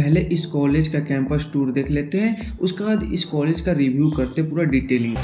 पहले इस कॉलेज का कैंपस टूर देख लेते हैं, उसके बाद इस कॉलेज का रिव्यू करते हैं पूरा डिटेलिंग।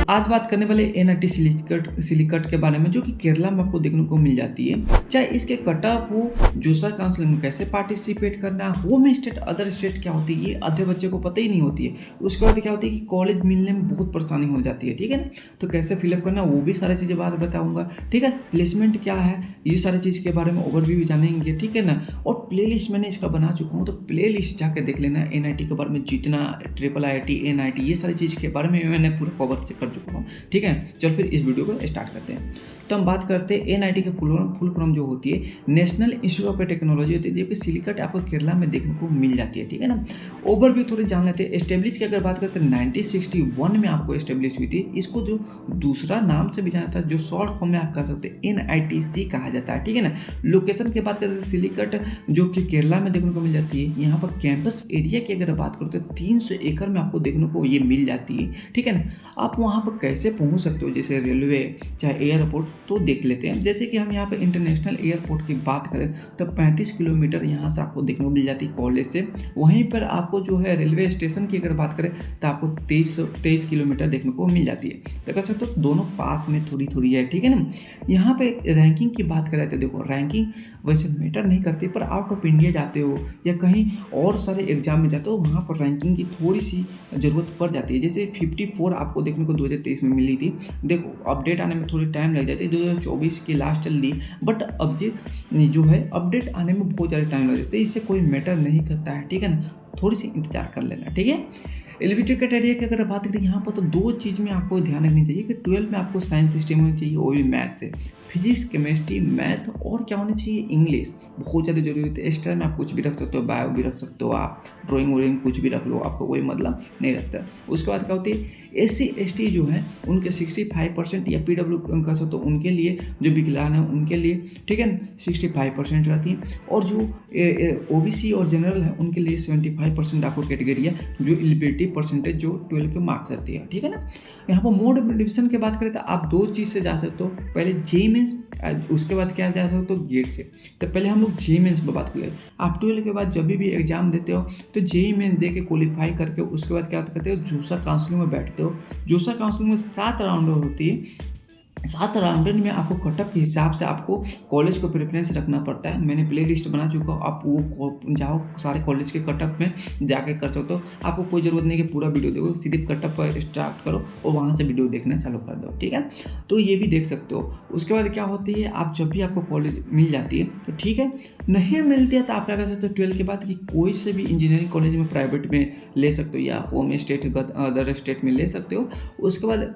आज बात करने वाले एनआईटी सिलिकट के बारे में, जो कि केरला में आपको देखने को मिल जाती है। चाहे इसके कट ऑफ हो, जोसा काउंसिल में कैसे पार्टिसिपेट करना, होम स्टेट अदर स्टेट क्या होती है, ये आधे बच्चे को पता ही नहीं होती है। उसके बाद क्या होती है कि कॉलेज मिलने में बहुत परेशानी हो जाती है, ठीक है ना। तो कैसे फिलअप करना वो भी सारी चीज़ें बाद बताऊँगा, ठीक है। प्लेसमेंट क्या है, ये सारी चीज़ के बारे में ओवरव्यू भी जानेंगे, ठीक है ना। और प्ले लिस्ट मैंने इसका बना चुका हूँ, तो प्ले लिस्ट जाकर देख लेना। एनआईटी के बारे में जितना IIIT एनआईटी ये सारी चीज़ के बारे में मैंने पूरा कवर कर चुका हूँ, ठीक है। चलो फिर इस वीडियो को स्टार्ट करते हैं। तो हम बात करते हैं एनआईटी के फुल फॉर्म जो होती है नेशनल इंस्टीट्यूट ऑफ टेक्नोलॉजी होती है, जो कि सिलिकट आपको केरला में देखने को मिल जाती है, ठीक है ना। ओवरव्यू थोड़ी जान लेते हैं। एस्टेब्लिश की अगर बात करते हैं 1961 में आपको एस्टेब्लिश हुई थी। इसको जो दूसरा नाम से भी जाना था, जो शॉर्ट फॉर्म में आप कह सकते हैं NITC कहा जाता है, ठीक है ना। लोकेशन की बात करते हैं सिलिकट जो कि केरला में देखने को मिल जाती है। यहाँ पर कैंपस एरिया की अगर बात करते हैं 300 एकड़ में आपको देखने को ये मिल जाती है, ठीक है ना। आप वहाँ पर कैसे पहुँच सकते हो, जैसे रेलवे चाहे एयरपोर्ट, तो देख लेते हैं। जैसे कि हम यहाँ पे इंटरनेशनल एयरपोर्ट की बात करें तो 35 किलोमीटर यहाँ से आपको देखने को मिल जाती है कॉलेज से। वहीं पर आपको जो है रेलवे स्टेशन की अगर बात करें तो आपको 23 किलोमीटर देखने को मिल जाती है। तो कह सकते हो दोनों पास में थोड़ी थोड़ी है, ठीक है ना। यहाँ पे रैंकिंग की बात करें तो देखो रैंकिंग वैसे मैटर नहीं करती, पर आउट ऑफ इंडिया जाते हो या कहीं और सारे एग्जाम में जाते हो, वहाँ पर रैंकिंग की थोड़ी सी ज़रूरत पड़ जाती है। जैसे 54 आपको देखने को 2023 में मिली थी। देखो अपडेट आने में थोड़ी टाइम लग जाती है, 2024 की लास्ट चल दी, बट अब जो है अपडेट आने में बहुत ज़्यादा टाइम लग जाता है। इससे कोई मैटर नहीं करता है, ठीक है ना। थोड़ी सी इंतजार कर लेना, ठीक है। एलिजिबिलिटी क्राइटेरिया की अगर बात करें यहाँ पर, तो दो चीज़ में आपको ध्यान रखनी चाहिए कि 12 में आपको साइंस सिस्टम होनी चाहिए, वो भी मैथ से। फिजिक्स केमिस्ट्री मैथ और क्या होनी चाहिए, इंग्लिश बहुत ज़्यादा जरूरी होती है। एक्स्ट्रा में आप कुछ भी रख सकते हो, बायो भी रख सकते हो, आप ड्राइंग व्राइंग कुछ भी रख लो, आपको कोई मतलब नहीं रखता। उसके बाद क्या होती है SC ST जो है उनके 65% या PW कह सकते हो, उनके लिए जो विकलांग है उनके लिए, ठीक है, 65% रहती है। और जो OBC और जनरल है उनके लिए 75% आपको कैटेगरी है, जो एलिजिबिलिटी परसेंटेज जो 12 के मार्क्स रहती है, ठीक है ना। यहाँ पर मोड ऑफ एडमिशन की बात करें तो आप दो चीज़ से जा सकते हो, पहले JEE मेंस, उसके बाद क्या जा सकते हो गेट से। तो पहले हम लोग JEE मेंस पर बात करें। आप 12 के बाद जब भी एग्जाम देते हो तो JEE मेंस दे के क्वालिफाई करके उसके बाद क्या करते हो, जोसा काउंसलिंग में बैठते हो। जोसा काउंसलिंग में 7 राउंड होती है। 7 राउंड में आपको कटअप के हिसाब से आपको कॉलेज को प्रेफरेंस रखना पड़ता है। मैंने प्ले लिस्ट बना चुका हूँ, आप वो जाओ सारे कॉलेज के कटअप में जाके कर सकते हो। आपको कोई ज़रूरत नहीं कि पूरा वीडियो देखो, सीधे कटअप पर स्टार्ट करो और वहाँ से वीडियो देखना चालू कर दो, ठीक है। तो ये भी देख सकते हो। उसके बाद क्या होती है, आप जब भी आपको कॉलेज मिल जाती है तो ठीक है, नहीं मिलती है तो आप क्या कर सकते हो 12 के बाद कि कोई से भी इंजीनियरिंग कॉलेज में प्राइवेट में ले सकते हो या होम स्टेट अदर स्टेट में ले सकते हो। उसके बाद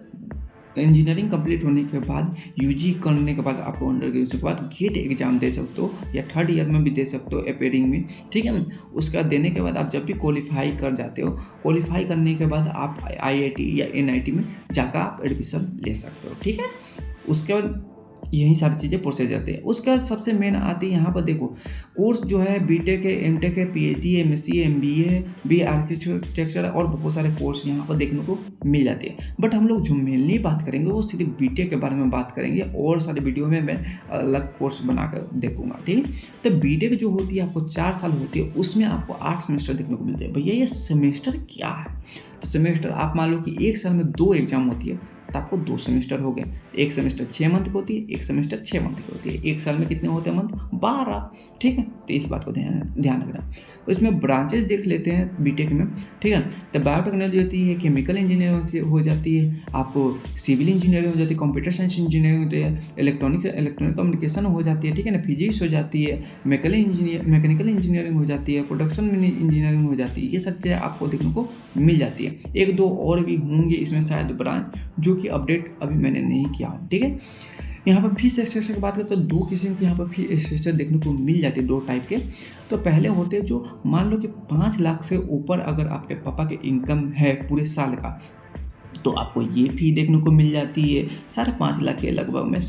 इंजीनियरिंग कंप्लीट होने के बाद UG करने के बाद आपको अंडर ग्रेजुएशन के बाद गेट एग्जाम दे सकते हो, या 3rd ईयर में भी दे सकते हो अपेयरिंग में, ठीक है। उसके बाद देने के बाद आप जब भी क्वालिफाई कर जाते हो, क्वालिफाई करने के बाद आप IIT या NIT में जाकर आप एडमिशन ले सकते हो, ठीक है। उसके बाद यही सारी चीज़ें प्रोसेस जाती है। उसके बाद सबसे मेन आती है यहाँ पर देखो कोर्स जो है BTech है, MTech है, PhD MSc MBA BA architecture और बहुत सारे कोर्स यहाँ पर देखने को मिल जाते हैं। बट हम लोग जो मेनली बात करेंगे वो सिर्फ BTech के बारे में बात करेंगे, और सारे वीडियो में मैं अलग कोर्स बनाकर देखूंगा, ठीक है। तो BTech जो होती है आपको 4 साल होती है, उसमें आपको 8 सेमेस्टर देखने को मिलते हैं। भैया ये सेमेस्टर क्या है, तो सेमेस्टर आप मान लो कि 1 साल में 2 एग्जाम होती है, तो आपको 2 सेमेस्टर हो गए। एक सेमेस्टर 6 मंथ की होती है, एक सेमेस्टर 6 मंथ की होती है। एक साल में कितने होते हैं मंथ, 12, ठीक है। तो इस बात को ध्यान रखना। इसमें ब्रांचेस देख लेते हैं BTech में, ठीक है। तो बायोटेक्नोलॉजी होती है, केमिकल इंजीनियरिंग हो जाती है, आपको सिविल इंजीनियरिंग हो जाती है, कंप्यूटर साइंस इंजीनियरिंग होती है, इलेक्ट्रॉनिक कम्युनिकेशन हो जाती है, ठीक है ना, फिजिक्स हो जाती है, मैकेनिकल इंजीनियरिंग हो जाती है, प्रोडक्शन इंजीनियरिंग हो जाती है। ये सब चीज़ें आपको देखने को मिल जाती है। 1-2 और भी होंगे इसमें शायद ब्रांच, जो कि अपडेट अभी मैंने नहीं किया हूँ, ठीक है। यहाँ पर फीस स्ट्रक्चर की बात करें तो 2 किस्म के यहाँ पर फीस स्ट्रक्चर देखने को मिल जाती है, 2 टाइप के। तो पहले होते हैं जो मान लो कि 5 लाख से ऊपर अगर आपके पापा के इनकम है पूरे साल का, तो आपको ये फ़ी देखने को मिल जाती है 5.5 लाख के लगभग में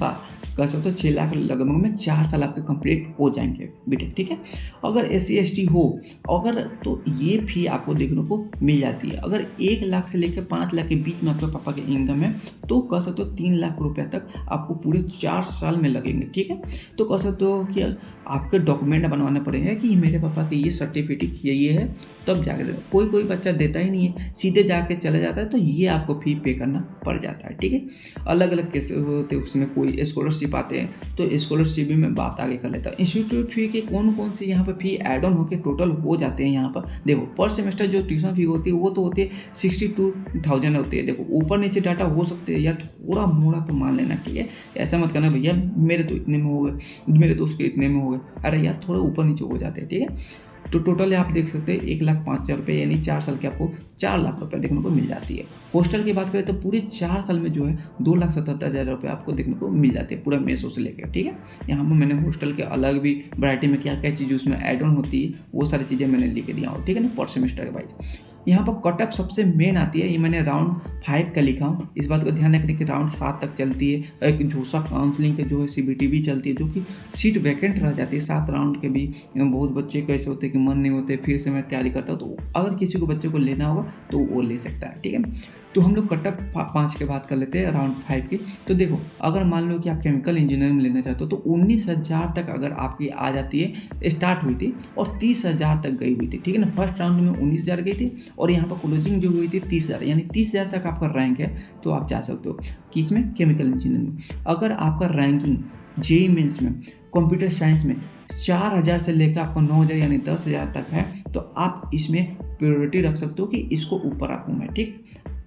कह सकते हो 6 लाख लगभग में 4 साल आपके कंप्लीट हो जाएंगे बीटेक, ठीक है। अगर SC ST हो अगर तो ये फ़ी आपको देखने को मिल जाती है। अगर 1 लाख से लेकर 5 लाख के बीच में आपके पापा के इनकम है तो कह सकते हो 3 लाख रुपये तक आपको पूरे 4 साल में लगेंगे, ठीक है। तो कह सकते हो कि आपके डॉक्यूमेंट बनवाने पड़ेंगे कि मेरे पापा के ये सर्टिफिकेट ये है, तब जाके देना। कोई बच्चा देता ही नहीं है, सीधे जाके चला जाता है, तो ये आपको फ़ी पे करना पड़ जाता है, ठीक है। अलग अलग केस होते हैं, उसमें कोई स्कॉलरशिप आते हैं तो स्कॉलरशिप भी मैं बात आगे कर लेता हूँ। इंस्टीट्यूट फ़ी के कौन से यहाँ पर फ़ी ऐड ऑन होकर टोटल हो जाते हैं। यहाँ पर देखो पर सेमेस्टर जो ट्यूशन फ़ी होती है वो तो होती है 62,000 होती है। देखो ऊपर नीचे डाटा हो सकते हैं या थोड़ा मोड़ा तो मान लेना, ठीक है। ऐसा मत करना भैया मेरे तो इतने में हो गए, मेरे दोस्त के इतने में हो गए, अरे यार थोड़ा ऊपर नीचे हो जाते हैं, ठीक है। तो टोटल आप देख सकते हैं 1,05,000 रुपये यानी 4 साल के आपको 4 लाख रुपये देखने को मिल जाती है। हॉस्टल की बात करें तो पूरे 4 साल में जो है 2,77,000 रुपये आपको देखने को मिल जाते हैं पूरा मेसो से लेकर, ठीक है। यहाँ पर मैंने हॉस्टल के अलग भी वैरायटी में क्या क्या चीज़ उसमें ऐड ऑन होती है वो सारी चीज़ें मैंने लिख दिया हूँ, ठीक है ना, पर सेमेस्टर के वाइज। यहाँ पर कट ऑफ सबसे मेन आती है, ये मैंने राउंड 5 का लिखा हूँ। इस बात को ध्यान रखने कि राउंड 7 तक चलती है। एक झूसा काउंसलिंग के जो है CBT भी चलती है, जो कि सीट वैकेंट रह जाती है 7 राउंड के भी। बहुत बच्चे कैसे होते हैं कि मन नहीं होते, फिर से मैं तैयारी करता हूँ, तो अगर किसी को बच्चे को लेना होगा तो वो ले सकता है, ठीक है। तो हम लोग कट ऑफ 5 के बात कर लेते हैं राउंड 5 की। तो देखो अगर मान लो कि आप केमिकल इंजीनियरिंग लेना चाहते हो तो 19,000 तक अगर आपकी आ जाती है, स्टार्ट हुई थी और 30,000 तक गई हुई थी, ठीक है ना। फर्स्ट राउंड में 19,000 गई थी और यहाँ पर क्लोजिंग जो हुई थी 30,000, यानी 30,000 तक आपका रैंक है तो आप जा सकते हो किसमें, केमिकल इंजीनियरिंग में। अगर आपका रैंकिंग JEE मेंस में कंप्यूटर साइंस में 4,000 से लेकर आपको 9,000 यानी 10,000 तक है तो आप इसमें प्रायोरिटी रख सकते हो कि इसको ऊपर रखूँ मैं, ठीक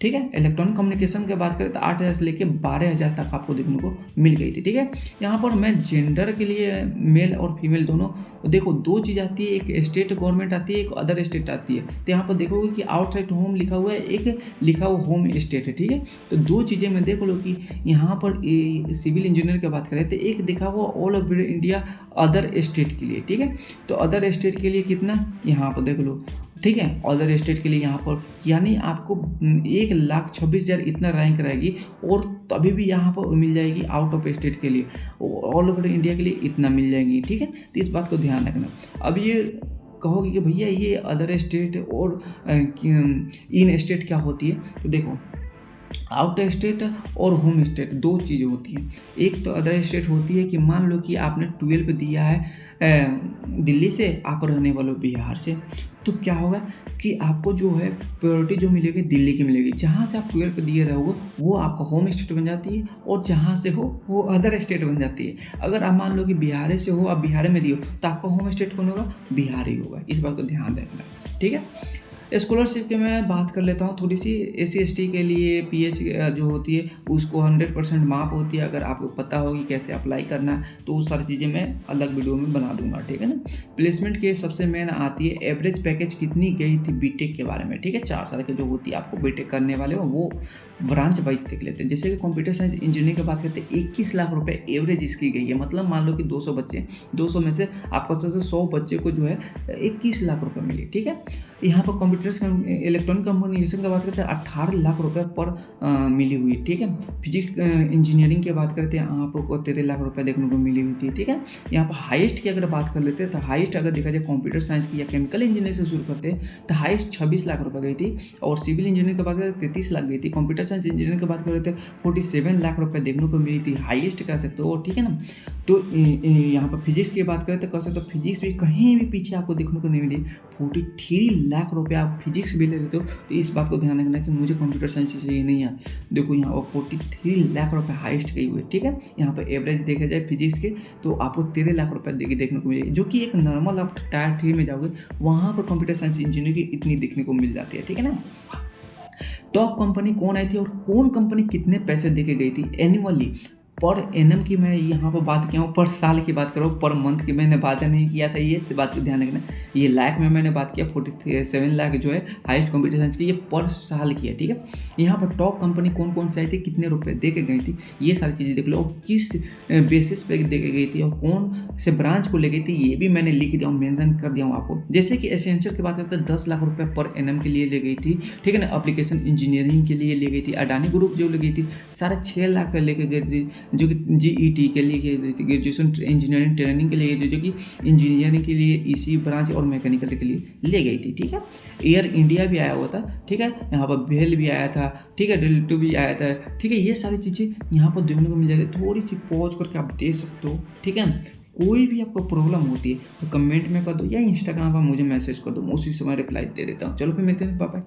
है। इलेक्ट्रॉनिक कम्युनिकेशन की बात करें तो 8,000 से लेकर 12,000 तक आपको देखने को मिल गई थी, ठीक है। यहाँ पर मैं जेंडर के लिए मेल और फीमेल दोनों, देखो 2 चीज़ आती है, एक स्टेट गवर्नमेंट आती है, एक अदर स्टेट आती है। तो यहाँ पर देखोगे कि आउटसाइड होम लिखा हुआ है, एक लिखा हुआ होम स्टेट है, ठीक है। तो 2 चीज़ें मैं देख लो कि यहाँ पर सिविल इंजीनियर की बात करें तो एक दिखा हुआ all over India other state के लिए, ठीक है। तो अदर स्टेट के लिए कितना यहाँ पर देख लो, ठीक है। अदर स्टेट के लिए यहाँ पर यानी आपको 1,26,000 इतना रैंक रहेगी और तभी भी यहाँ पर मिल जाएगी आउट ऑफ स्टेट के लिए, ऑल ओवर इंडिया के लिए इतना मिल जाएगी, ठीक है। तो इस बात को ध्यान रखना। अब ये कहोगे कि भैया ये अदर स्टेट और इन स्टेट क्या होती है, तो देखो आउट स्टेट और होम स्टेट 2 चीज़ें होती हैं। एक तो अदर स्टेट होती है कि मान लो कि आपने 12 दिया है दिल्ली से, आप रहने वाले हो बिहार से, तो क्या होगा कि आपको जो है प्रायोरिटी जो मिलेगी दिल्ली की मिलेगी। जहाँ से आप 12 दिए रहोगे वो आपका होम स्टेट बन जाती है और जहाँ से हो वो अदर स्टेट बन जाती है। अगर आप मान लो कि बिहार से हो, आप बिहार में दियो तो आपका होम स्टेट कौन होगा, बिहार ही होगा। इस बात को ध्यान रखना, ठीक है। स्कॉलरशिप की मैं बात कर लेता हूँ थोड़ी सी। SC ST के लिए PH जो होती है उसको 100% माफ होती है। अगर आपको पता होगी कैसे अप्लाई करना है तो वो सारी चीज़ें मैं अलग वीडियो में बना दूंगा, ठीक है ना। प्लेसमेंट के सबसे मेन आती है एवरेज पैकेज कितनी गई थी बीटेक के बारे में, ठीक है। 4 साल के जो होती है आपको बीटेक करने वाले हो वो ब्रांच वाइज देख लेते हैं। जैसे कि कंप्यूटर साइंस इंजीनियरिंग की बात करते हैं 21 लाख रुपये एवरेज इसकी गई है। मतलब मान लो कि 200 बच्चे, 200 में से आपको 100 बच्चे को जो है 21 लाख रुपये मिले, ठीक है। यहाँ पर कंप्यूटर इलेक्ट्रॉनिक कम्युनिकेशन की बात करते हैं 18 लाख रुपये पर मिली हुई, ठीक है। फिजिक्स इंजीनियरिंग की बात करते हैं आपको 13 लाख रुपये देखने को मिली हुई थी, ठीक है। यहाँ पर हाईएस्ट की अगर बात कर लेते हैं तो हाईएस्ट अगर देखा जाए कंप्यूटर साइंस की या केमिकल इंजीनियरिंग से शुरू करते हैं तो हाईएस्ट 26 लाख रुपये गई थी और सिविल इंजीनियरिंग की बात करें 33 लाख गई थी। कंप्यूटर साइंस इंजीनियरिंग की बात कर रहे थे 47 लाख रुपये देखने को मिली थी, हाईएस्ट कह सकते हो, ठीक है ना। तो यहाँ पर फिजिक्स की बात करें तो कह सकते हो फिजिक्स भी कहीं भी पीछे आपको देखने को नहीं मिली। 43 लाख रुपये आप फिजिक्स भी ले लेते हो तो इस बात को ध्यान रखना कि मुझे कंप्यूटर साइंस से चाहिए नहीं यार। देखो यहाँ पर 43 लाख रुपये हाईएस्ट गई हुई, ठीक है। यहाँ पर एवरेज देखा जाए फिजिक्स के तो आपको 13 लाख रुपये देखने को मिलेगी, जो कि एक नॉर्मल आप टायर 3 में जाओगे वहाँ पर कंप्यूटर साइंस इंजीनियरिंग की इतनी देखने को मिल जाती है, ठीक है ना। टॉप कंपनी कौन आई थी और कौन कंपनी कितने पैसे दे के गई थी एनुअली, पर एनम की मैं यहाँ पर बात किया हूँ, पर साल की बात कर रहा हूँ, पर मंथ की मैंने बात नहीं किया था, ये बात का ध्यान रखना। ये लाख में मैंने बात किया 47 लाख जो है हाईएस्ट कंप्यूटर साइंस की, ये पर साल की है, ठीक है। यहाँ पर टॉप कंपनी कौन कौन सी आई थी, कितने रुपए दे के गई थी, ये सारी चीज़ें देख लो, और किस बेसिस पे दे के गई थी और कौन से ब्रांच को ले गई थी, ये भी मैंने लिख दिया हूँ, मेंशन कर दिया हूँ आपको। जैसे कि एसेंशियल की बात करते हैं 10 लाख रुपए पर एनम के लिए ले गई थी, ठीक है ना। एप्लीकेशन इंजीनियरिंग के लिए ले गई थी। अडानी ग्रुप जो ले गई थी 6.5 लाख का लेके गई थी, जो कि जीईटी के लिए गई थी, ग्रेजुएशन इंजीनियरिंग ट्रेनिंग के लिए गई थी, जो कि इंजीनियरिंग के लिए इसी ब्रांच और मैकेनिकल के लिए ले गई थी, ठीक है। एयर इंडिया भी आया हुआ था, ठीक है। यहाँ पर बेल भी आया था, ठीक है। डेल्टो भी आया था, ठीक है। ये सारी चीज़ें यहाँ पर देखने को मिल जाती है, थोड़ी सी पॉज करके आप दे सकते हो, ठीक है। कोई भी आपको प्रॉब्लम होती है तो कमेंट में कर दो या इंस्टाग्राम पर मुझे मैसेज कर दो, मैं उसी समय रिप्लाई दे देता हूँ। चलो फिर मिलते हैं, बाय बाय।